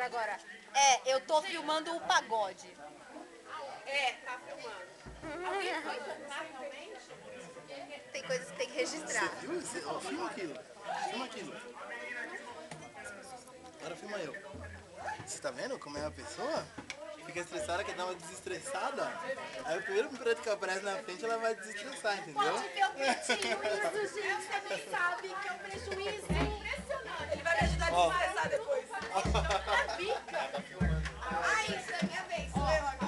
câmera agora. Eu tô filmando o pagode. Tá filmando. Alguém foi filmar realmente? Tem coisas que tem que registrar. Você viu? Filma aquilo. Filma aquilo. Agora filma eu. Você tá vendo como é a pessoa? Fica estressada, quer dar uma desestressada. Aí o primeiro preto que aparece na frente, ela vai desestressar, entendeu? Pode ver o pretinho, isso, gente. Você nem sabe que é um prejuízo. É impressionante. Ele vai me ajudar a desestressar depois. Fica. Ai, isso é minha vez. Sou eu agora.